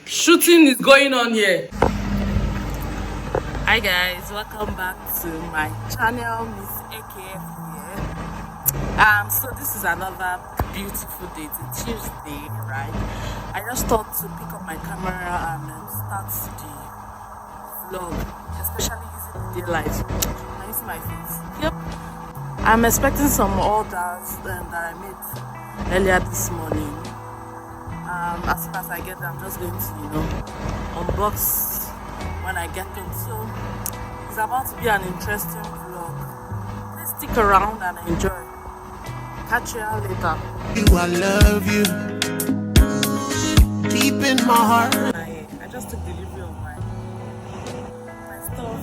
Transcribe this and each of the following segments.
Shooting is going on here. Hi guys, welcome back to my channel, Miss AKF here. So this is another beautiful day. It's a Tuesday, right? I just thought to pick up my camera and start the vlog, especially using the daylight. Can you see my face? Yep. I'm expecting some orders that I made earlier this morning. As soon as I get there, I'm just going to, unbox when I get them. So it's about to be an interesting vlog. Please stick around and enjoy. Catch you all later. I love you deep in my heart. I just took delivery of my stuff.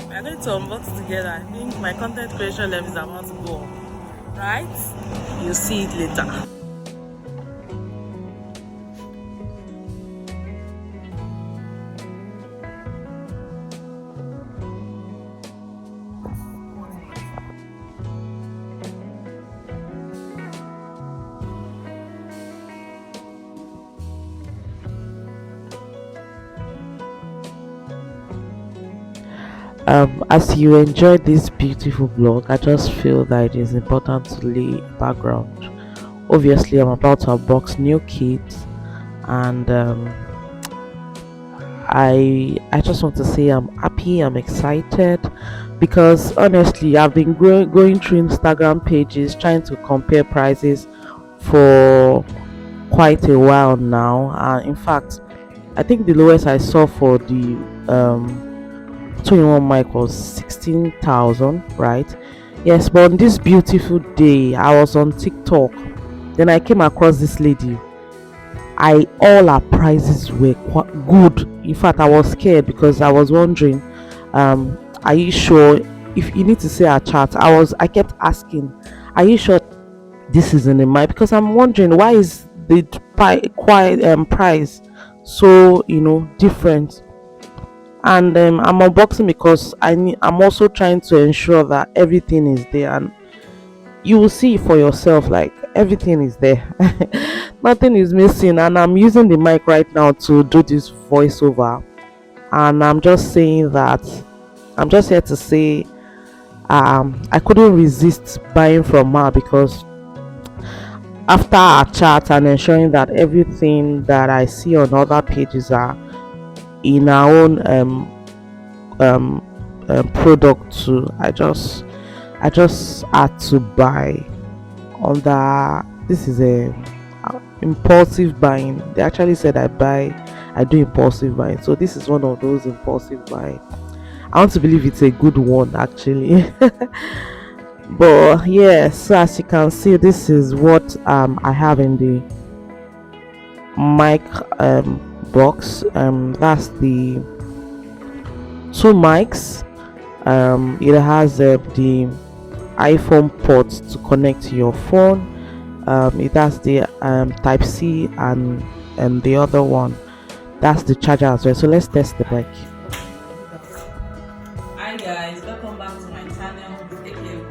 We are going to unbox together. I think my content creation level is about to go on. Right? You'll see it later. As you enjoy this beautiful vlog, I just feel that it is important to lay background. Obviously, I'm about to unbox new kits, and I just want to say I'm happy, I'm excited, because honestly I've been going through Instagram pages trying to compare prices for quite a while now. In fact, I think the lowest I saw for the 2-in-1 mic was 16,000, right? Yes, but on this beautiful day I was on TikTok, then I came across this lady. All her prices were quite good. In fact, I was scared because I was wondering, are you sure? If you need to see her chart, I kept asking, are you sure this is in the mic? Because I'm wondering, why is the price so different? And I'm unboxing because I'm also trying to ensure that everything is there, and you will see for yourself, like everything is there. Nothing is missing. And I'm using the mic right now to do this voiceover, and I'm just saying that I'm just here to say I couldn't resist buying from her, because after our chat and ensuring that everything that I see on other pages are in our own product too, I just had to buy. This is a impulsive buying. They actually said I do impulsive buying, so this is one of those impulsive buying. I want to believe it's a good one actually. But yeah, so as you can see, this is what I have in the mic box. That's the 2 mics. It has the iPhone port to connect to your phone. It has the type C, and the other one, that's the charger as well. So let's test the mic. Hi guys, welcome back to my channel, Miss AKF.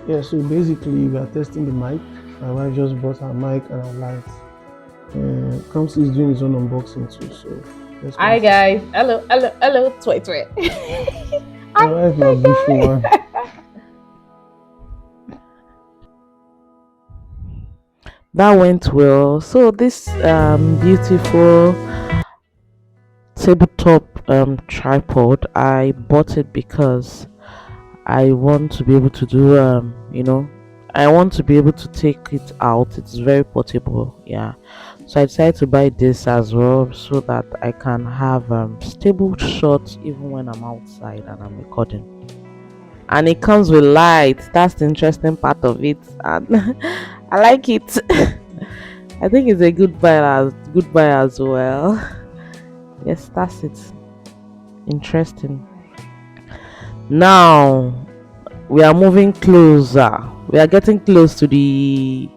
Yeah, so basically we are testing the mic. My wife just bought her mic and her lights. Comes is doing his own unboxing too, so let's go. Hi guys, hello, tweet. My wife is a beautiful one. That went well. So this beautiful tabletop tripod, I bought it because I want to be able to do I want to be able to take it out. It's very portable, yeah. So I decided to buy this as well, so that I can have stable shots even when I'm outside and I'm recording. And it comes with lights. That's the interesting part of it, and I like it. I think it's a good buy as well. Yes, that's it. Interesting. Now we are moving closer. We are getting close to the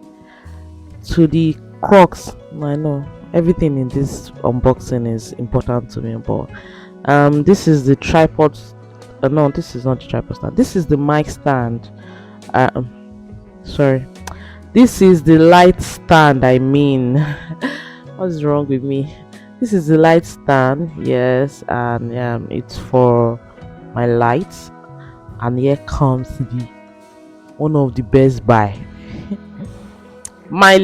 crux. I know everything in this unboxing is important to me, but this is the tripod no, this is not the tripod stand. This is the mic stand. Sorry, this is the light stand. I mean, what's wrong with me? This is the light stand. Yes, and it's for my lights. And here comes the one of the best buy. My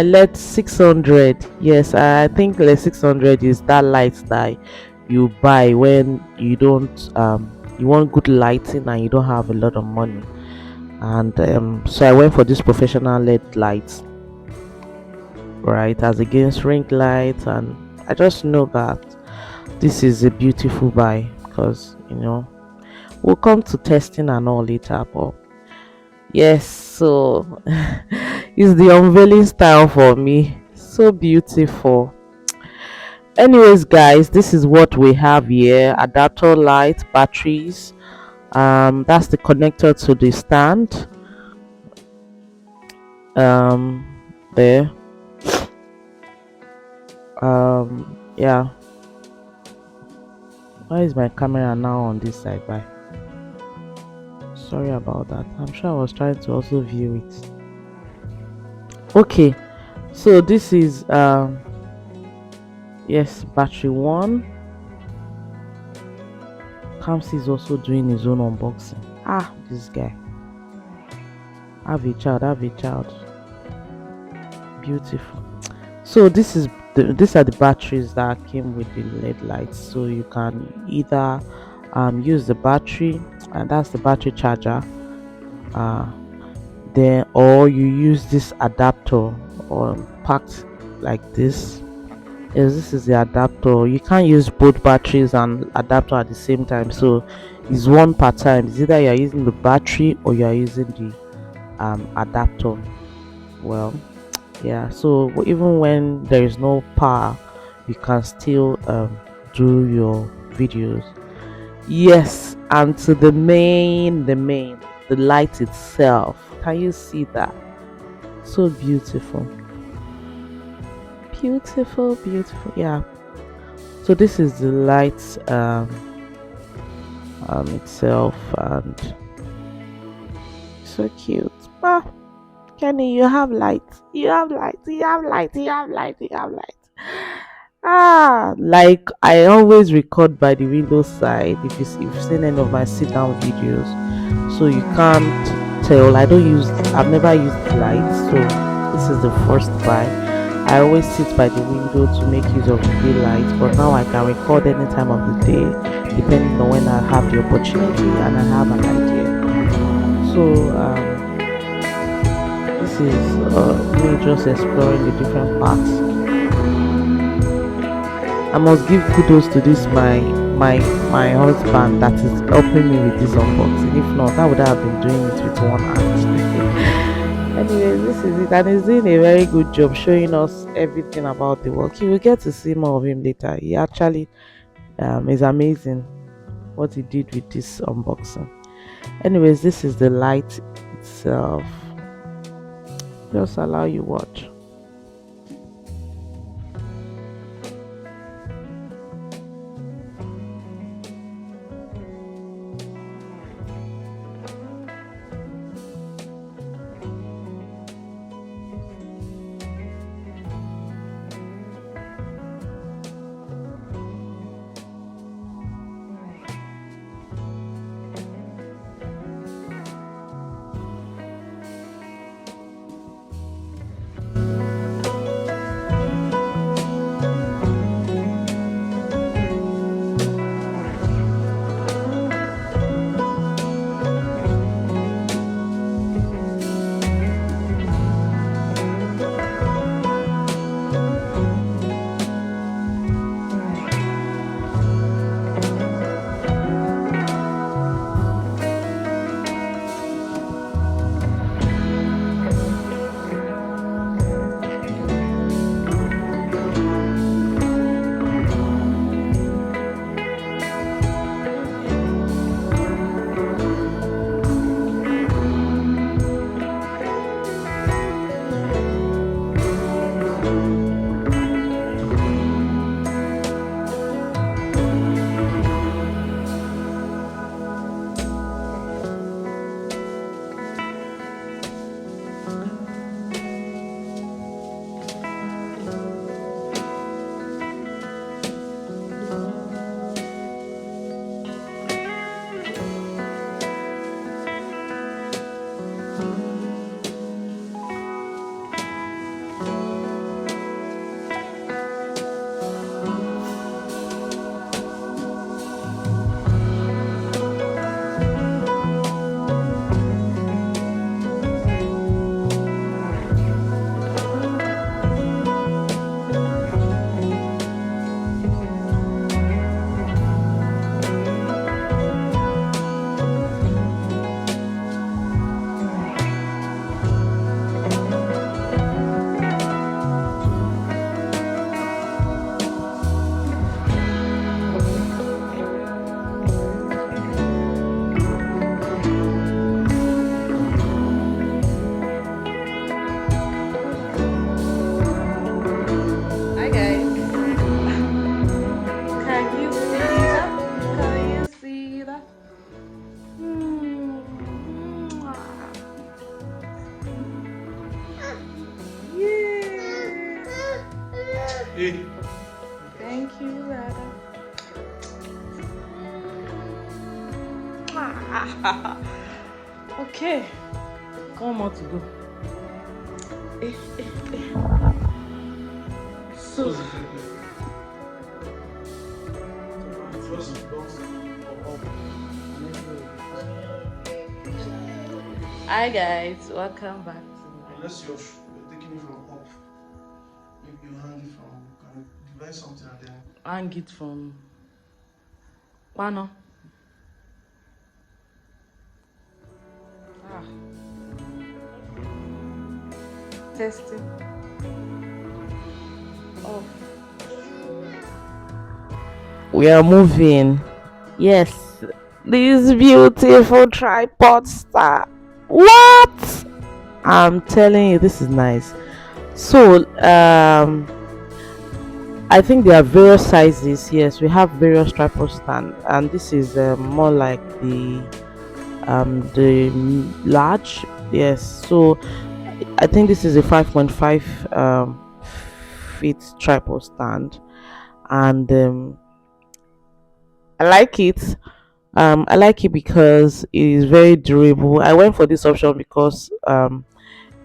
LED 600. Yes, I think LED 600 is that light that you buy when you want good lighting and you don't have a lot of money. And so I went for this professional LED lights, right, as against ring lights. And I just know that this is a beautiful buy, because we'll come to testing and all later. But yes, so it's the unveiling style for me. So beautiful. Anyways, guys, this is what we have here: adapter light, batteries. That's the connector to the stand. There. Yeah. Why is my camera now on this side? Bye. Sorry about that. I'm sure I was trying to also view it. Okay, so this is yes, battery one. Kamsi is also doing his own unboxing. This guy. Have a child. Beautiful. So these are the batteries that came with the LED lights. So you can either use the battery, and that's the battery charger, then, or you use this adapter or packed like this. Yes, this is the adapter. You can't use both batteries and adapter at the same time, so it's one per time. It's either you're using the battery or you're using the adapter. Well, yeah, so even when there is no power, you can still do your videos. Yes, and to the light itself. Can you see that? So beautiful. Beautiful. Yeah, so this is the light itself, and so cute. Kenny, you have light. Like I always record by the window side. If you've seen any of my sit down videos, so you can't tell. I've never used lights, so this is the first buy. I always sit by the window to make use of the daylight, but now I can record any time of the day, depending on when I have the opportunity and I have an idea. So this is me just exploring the different parts. I must give kudos to this my husband that is helping me with this unboxing. If not, I would have been doing it with one hand. Anyways, this is it, and he's doing a very good job showing us everything about the work. You will get to see more of him later. He actually is amazing what he did with this unboxing. Anyways, this is the light itself. Just allow you watch. Hey. Thank you, Rada. Okay, one more to go. So, hi guys, welcome back to Unless you're taking it from up, if you hang it from, can devise something and then. hang it from Pano. Testing. Oh. We are moving. Yes, this beautiful tripod star. What? I'm telling you, this is nice. So, I think there are various sizes. Yes, we have various tripod stand, and this is more like the large. Yes, so I think this is a 5.5 feet tripod stand, and I like it. I like it because it is very durable. I went for this option because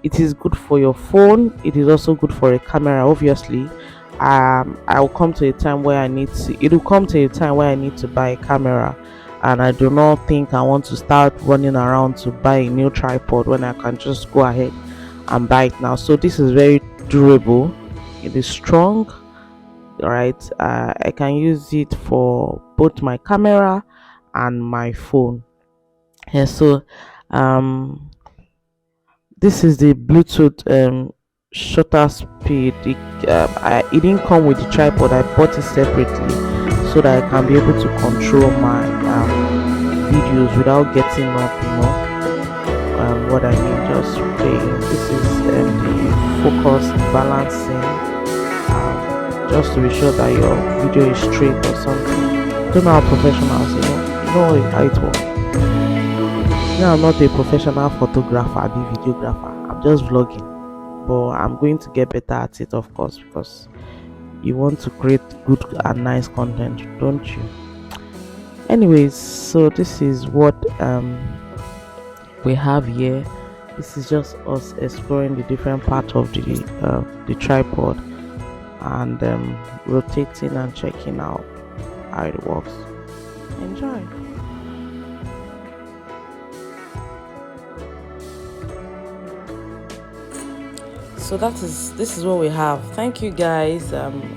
it is good for your phone. It is also good for a camera. Obviously, I will come to a time where I need to. It will come to a time where I need to buy a camera, and I do not think I want to start running around to buy a new tripod when I can just go ahead and buy it now. So this is very durable. It is strong, right? I can use it for both my camera and my phone. Yeah, so um this is the Bluetooth shutter speed. It didn't come with the tripod. I bought it separately so that I can be able to control my videos without getting up, what I mean, just playing. This is the focus balancing, just to be sure that your video is straight or something. Don't know how professionals, how it works. I'm not a professional photographer, I be videographer. I'm just vlogging, but I'm going to get better at it, of course, because you want to create good and nice content, don't you? Anyways, so this is what we have here. This is just us exploring the different part of the tripod and rotating and checking out how it works. Enjoy. So this is what we have. Thank you guys.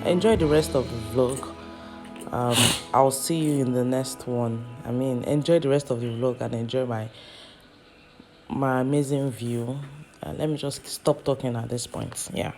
Enjoy the rest of the vlog. I'll see you in the next one. Enjoy the rest of the vlog and enjoy my amazing view. Let me just stop talking at this point. Yeah.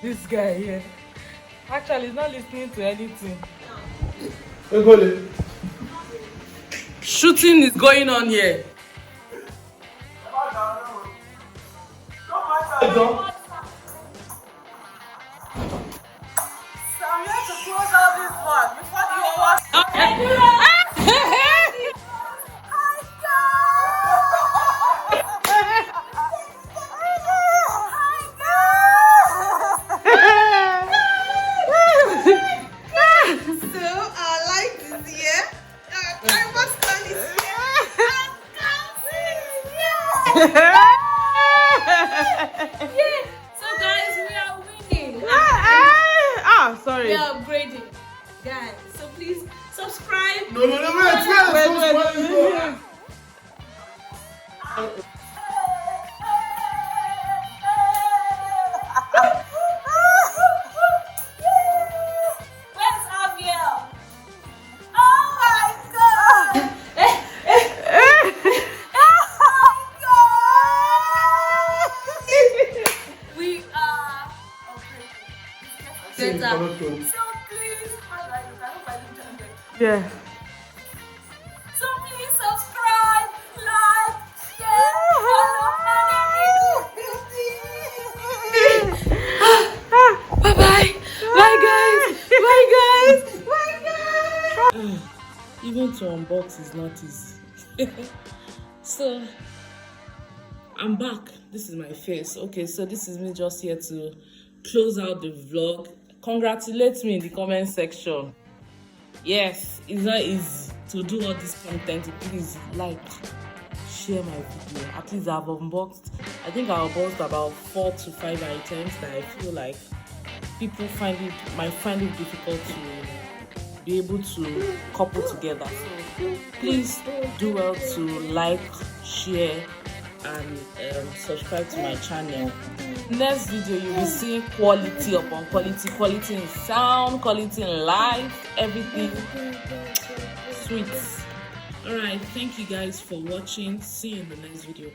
This guy here. Actually, he's not listening to anything. Shooting is going on here. So I'm here to close out this one before the whole world. So guys, we are winning. Sorry. We are upgrading, guys. So please subscribe. No, wait. Where's Javier? Oh my God! We are upgrading. So please, how do I look? I hope I look gender. Yeah. So please subscribe, like, share, follow, and bye. Bye guys. Even to unbox is not easy. So I'm back. This is my face. Okay, so this is me just here to close out the vlog. Congratulate me in the comment section. Yes, it's not easy to do all this content. Please like, share my video. At least I've unboxed. I think I unboxed about 4 to 5 items that I feel like people might find it difficult to be able to couple together. So please do well to like, share, and subscribe to my channel. Next video you will see quality upon quality, quality in sound, quality in life, everything sweet. All right, thank you guys for watching. See you in the next video.